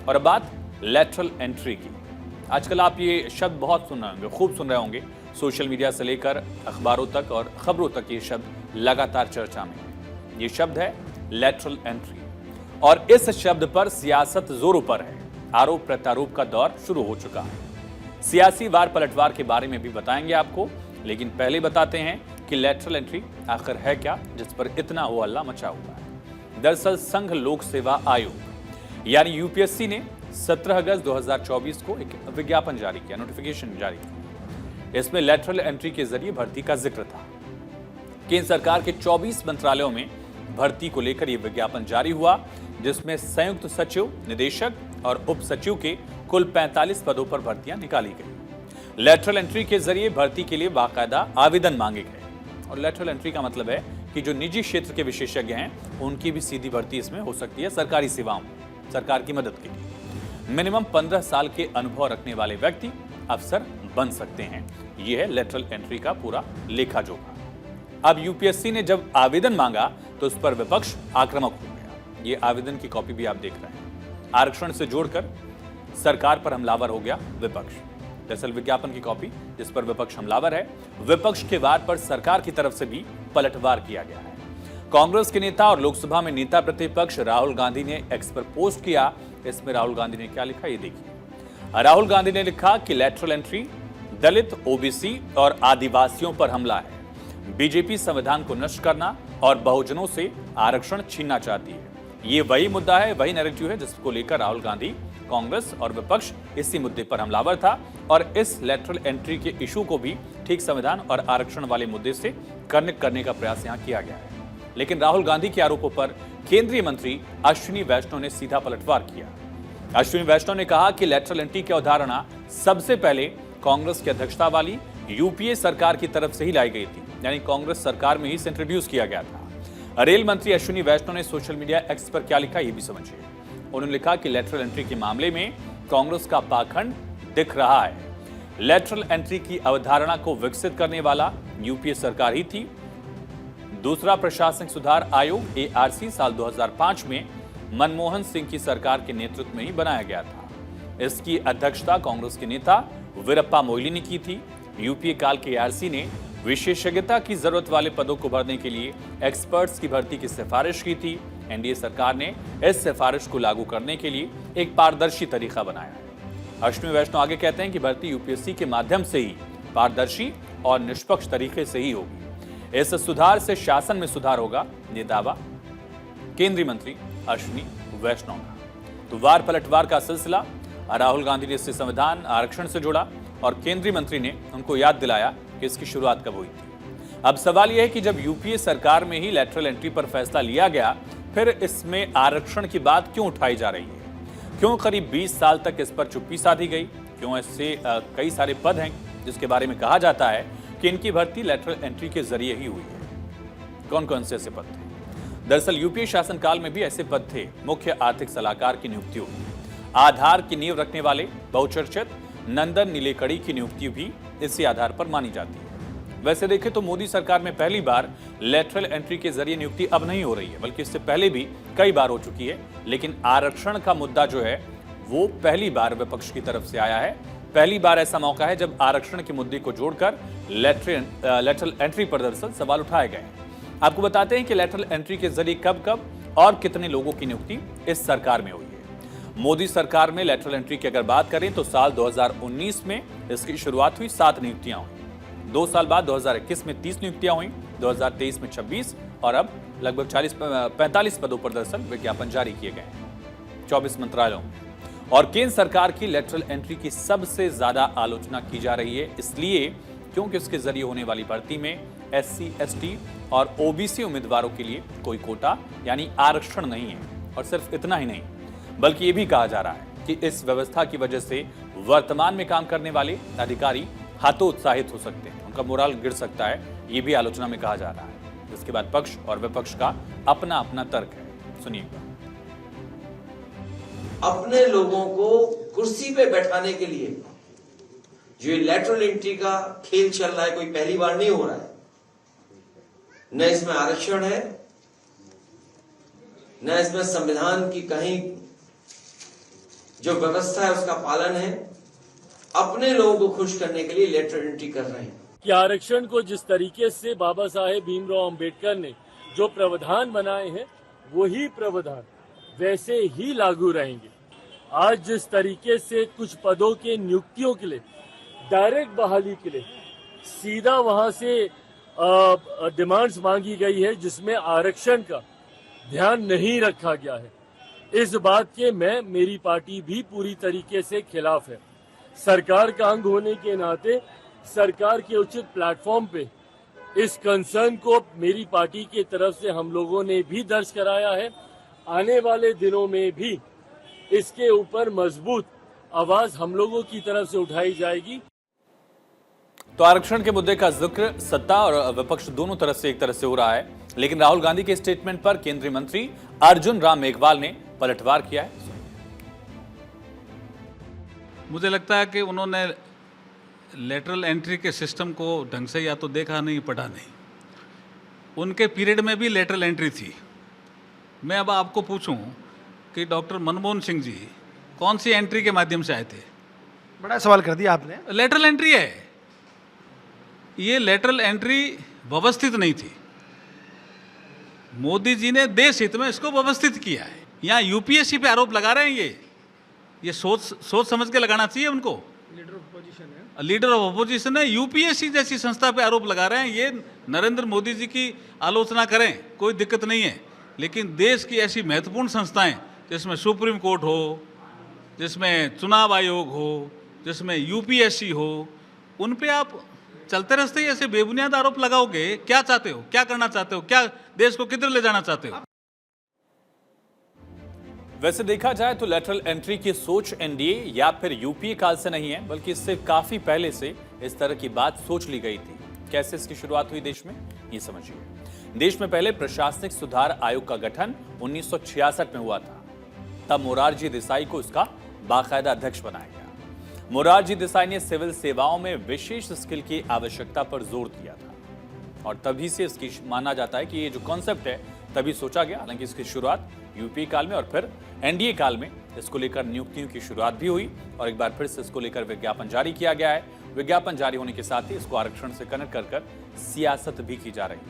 और अब बात लैटरल एंट्री की। आजकल आप ये शब्द बहुत सुन रहे होंगे, खूब सुन रहे होंगे। सोशल मीडिया से लेकर अखबारों तक और खबरों तक ये शब्द लगातार चर्चा में है। ये शब्द है लैटरल एंट्री और इस शब्द पर सियासत जोरों पर है। आरोप प्रत्यारोप का दौर शुरू हो चुका है। सियासी वार पलटवार के बारे में भी बताएंगे आपको, लेकिन पहले बताते हैं कि लैटरल एंट्री आखिर है क्या, जिस पर इतना हो हल्ला मचा हुआ है। दरअसल संघ लोक सेवा आयोग यानी यूपीएससी ने 17 अगस्त 2024 को एक विज्ञापन जारी किया, नोटिफिकेशन जारी किया। इसमें लैटरल एंट्री के जरिए भर्ती का जिक्र था। केंद्र सरकार के 24 मंत्रालयों में भर्ती को लेकर यह विज्ञापन जारी हुआ, जिसमें संयुक्त सचिव, निदेशक और उप सचिव के कुल 45 पदों पर भर्तियां निकाली गई। लैटरल एंट्री के जरिए भर्ती के लिए बाकायदा आवेदन मांगे गए और लैटरल एंट्री का मतलब है कि जो निजी क्षेत्र के विशेषज्ञ हैं उनकी भी सीधी भर्ती इसमें हो सकती है सरकारी सेवाओं में, सरकार की मदद के लिए। मिनिमम 15 साल के अनुभव रखने वाले व्यक्ति अफसर बन सकते हैं। यह है लैटरल एंट्री का पूरा लेखा जोखा। अब यूपीएससी ने जब आवेदन मांगा तो उस पर विपक्ष आक्रामक हो गया। ये आवेदन की कॉपी भी आप देख रहे हैं। आरक्षण से जोड़कर सरकार पर हमलावर हो गया विपक्ष। दरअसल विज्ञापन की कॉपी जिस पर विपक्ष हमलावर है, विपक्ष के वार पर सरकार की तरफ से भी पलटवार किया गया है। कांग्रेस के नेता और लोकसभा में नेता प्रतिपक्ष राहुल गांधी ने एक्स पर पोस्ट किया। इसमें राहुल गांधी ने क्या लिखा, ये देखिए। राहुल गांधी ने लिखा कि लैटरल एंट्री दलित, ओबीसी और आदिवासियों पर हमला है। बीजेपी संविधान को नष्ट करना और बहुजनों से आरक्षण छीनना चाहती है। ये वही मुद्दा है, वही नैरेटिव है जिसको लेकर राहुल गांधी, कांग्रेस और विपक्ष इसी मुद्दे पर हमलावर था और इस लैटरल एंट्री के इशू को भी ठीक संविधान और आरक्षण वाले मुद्दे से कनेक्ट करने का प्रयास यहां किया गया है। लेकिन राहुल गांधी के आरोपों पर केंद्रीय मंत्री अश्विनी वैष्णव ने सीधा पलटवार किया। अश्विनी वैष्णव ने कहा कि लैटरल एंट्री की अवधारणा सबसे पहले कांग्रेस की अध्यक्षता वाली यूपीए सरकार की तरफ से ही लाई गई थी, यानी कांग्रेस सरकार में ही इसे इंट्रोड्यूस किया गया था। रेल मंत्री अश्विनी वैष्णव ने सोशल मीडिया एक्स पर क्या लिखा, ये भी समझिए। उन्होंने लिखा कि लैटरल एंट्री के मामले में कांग्रेस का पाखंड दिख रहा है। लैटरल एंट्री की अवधारणा को विकसित करने वाला यूपीए सरकार ही थी। दूसरा प्रशासनिक सुधार आयोग एआरसी साल 2005 में मनमोहन सिंह की सरकार के नेतृत्व में ही बनाया गया था। इसकी अध्यक्षता कांग्रेस के नेता वीरप्पा मोइली ने की थी। यूपीए काल के एआरसी ने विशेषज्ञता की जरूरत वाले पदों को भरने के लिए एक्सपर्ट्स की भर्ती की सिफारिश की थी। एनडीए सरकार ने इस सिफारिश को लागू करने के लिए एक पारदर्शी तरीका बनाया है। अश्विनी वैष्णव आगे कहते हैं कि भर्ती यूपीएससी के माध्यम से ही पारदर्शी और निष्पक्ष तरीके से ही होगी। इस सुधार से शासन में सुधार होगा, ये दावा केंद्रीय मंत्री अश्विनी वैष्णव का। तो वार पलटवार का सिलसिला, राहुल गांधी ने इससे संविधान, आरक्षण से जोड़ा और केंद्रीय मंत्री ने उनको याद दिलाया कि इसकी शुरुआत कब हुई थी। अब सवाल यह है कि जब यूपीए सरकार में ही लैटरल एंट्री पर फैसला लिया गया, फिर इसमें आरक्षण की बात क्यों उठाई जा रही है? क्यों करीब 20 साल तक इस पर चुप्पी साधी गई? क्यों ऐसे कई सारे पद हैं जिसके बारे में कहा जाता है कि इनकी भर्ती लैटरल एंट्री के जरिए ही हुई है? कौन कौन से ऐसे पद थे? दरअसल यूपीए शासनकाल में भी ऐसे पद थे। मुख्य आर्थिक सलाहकार की नियुक्ति हुई, आधार की नींव रखने वाले बहुचर्चित नंदन नीलेकणी की नियुक्ति भी इसी आधार पर मानी जाती है। वैसे देखें तो मोदी सरकार में पहली बार लैटरल एंट्री के जरिए नियुक्ति अब नहीं हो रही है, बल्कि इससे पहले भी कई बार हो चुकी है। लेकिन आरक्षण का मुद्दा जो है वो पहली बार विपक्ष की तरफ से आया है। पहली बार ऐसा मौका है जब आरक्षण के मुद्दे को जोड़कर लैटरल एंट्री पर दरअसल सवाल उठाए गए हैं। आपको बताते हैं कि लैटरल एंट्री के जरिए कब कब और कितने लोगों की नियुक्ति इस सरकार में हुई है। मोदी सरकार में लैटरल एंट्री की अगर बात करें तो साल 2019 में इसकी शुरुआत हुई, 7 नियुक्तियां हुई। 2 साल बाद 2021 में 30 नियुक्तियां हुई, 2023 में 26 और अब लगभग 45 पदों पर दरअसल विज्ञापन जारी किए गए हैं 24 मंत्रालयों में। और केंद्र सरकार की लैटरल एंट्री की सबसे ज्यादा आलोचना की जा रही है, इसलिए क्योंकि इसके जरिए होने वाली भर्ती में एससी, एसटी और ओबीसी उम्मीदवारों के लिए कोई कोटा यानी आरक्षण नहीं है। और सिर्फ इतना ही नहीं, बल्कि ये भी कहा जा रहा है कि इस व्यवस्था की वजह से वर्तमान में काम करने वाले अधिकारी हतोत्साहित हो सकते हैं, उनका मोराल गिर सकता है। ये भी आलोचना में कहा जा रहा है। इसके बाद पक्ष और विपक्ष का अपना अपना तर्क है, सुनिए। अपने लोगों को कुर्सी पे बैठाने के लिए जो ये लैटरल एंट्री का खेल चल रहा है, कोई पहली बार नहीं हो रहा है। न इसमें आरक्षण है, न इसमें संविधान की कहीं जो व्यवस्था है उसका पालन है, अपने लोगों को खुश करने के लिए लेटरल एंट्री कर रहे हैं। कि आरक्षण को जिस तरीके से बाबा साहेब भीमराव अंबेडकर ने जो प्रावधान बनाए हैं वही प्रावधान वैसे ही लागू रहेंगे। आज जिस तरीके से कुछ पदों के नियुक्तियों के लिए डायरेक्ट बहाली के लिए सीधा वहां से डिमांड्स मांगी गई है जिसमें आरक्षण का ध्यान नहीं रखा गया है, इस बात के मेरी पार्टी भी पूरी तरीके से खिलाफ है। सरकार का अंग होने के नाते सरकार के उचित प्लेटफॉर्म पे इस कंसर्न को मेरी पार्टी की तरफ से हम लोगों ने भी दर्ज कराया है। आने वाले दिनों में भी इसके ऊपर मजबूत आवाज हम लोगों की तरफ से उठाई जाएगी। तो आरक्षण के मुद्दे का जिक्र सत्ता और विपक्ष दोनों तरफ से एक तरह से हो रहा है, लेकिन राहुल गांधी के स्टेटमेंट पर केंद्रीय मंत्री अर्जुन राम मेघवाल ने पलटवार किया है। मुझे लगता है कि उन्होंने लेटरल एंट्री के सिस्टम को ढंग से या तो देखा नहीं, पढ़ा नहीं। उनके पीरियड में भी लेटरल एंट्री थी। मैं अब आपको पूछूं कि डॉक्टर मनमोहन सिंह जी कौन सी एंट्री के माध्यम से आए थे? बड़ा सवाल कर दिया आपने। लेटरल एंट्री है। ये लेटरल एंट्री व्यवस्थित नहीं थी। मोदी जी ने देश हित में इसको व्यवस्थित किया है। यहाँ यूपीएससी पे आरोप लगा रहे हैं। ये सोच समझ के लगाना चाहिए उनको। लीडर ऑफ अपोजिशन है, यूपीएससी जैसी संस्था पे आरोप लगा रहे हैं। ये नरेंद्र मोदी जी की आलोचना करें, कोई दिक्कत नहीं है, लेकिन देश की ऐसी महत्वपूर्ण संस्थाएं जिसमें सुप्रीम कोर्ट हो, जिसमें चुनाव आयोग हो, जिसमें यूपीएससी हो, उन पे आप चलते रास्ते ही ऐसे बेबुनियाद आरोप लगाओगे। क्या चाहते हो? क्या करना चाहते हो? क्या देश को किधर ले जाना चाहते हो? वैसे देखा जाए तो लेटरल एंट्री की सोच एनडीए या फिर यूपीए काल से नहीं है, बल्कि इससे काफी पहले से इस तरह की बात सोच ली गई थी। कैसे इसकी शुरुआत हुई देश में, ये समझिए। देश में पहले प्रशासनिक सुधार आयोग का गठन 1966 में हुआ था। तब मोरारजी देसाई को इसका बाकायदा अध्यक्ष बनाया गया। मोरारजी देसाई ने सिविल सेवाओं में विशेष स्किल की आवश्यकता पर जोर दिया था और तभी से इसकी माना जाता है कि ये जो कॉन्सेप्ट है तभी सोचा गया। हालांकि इसकी शुरुआत यूपीए काल में और फिर एनडीए काल में इसको लेकर नियुक्तियों की शुरुआत भी हुई और एक बार फिर से इसको लेकर विज्ञापन जारी किया गया है। विज्ञापन जारी होने के साथ ही इसको आरक्षण से कनेक्ट कर सियासत भी की जा रही है।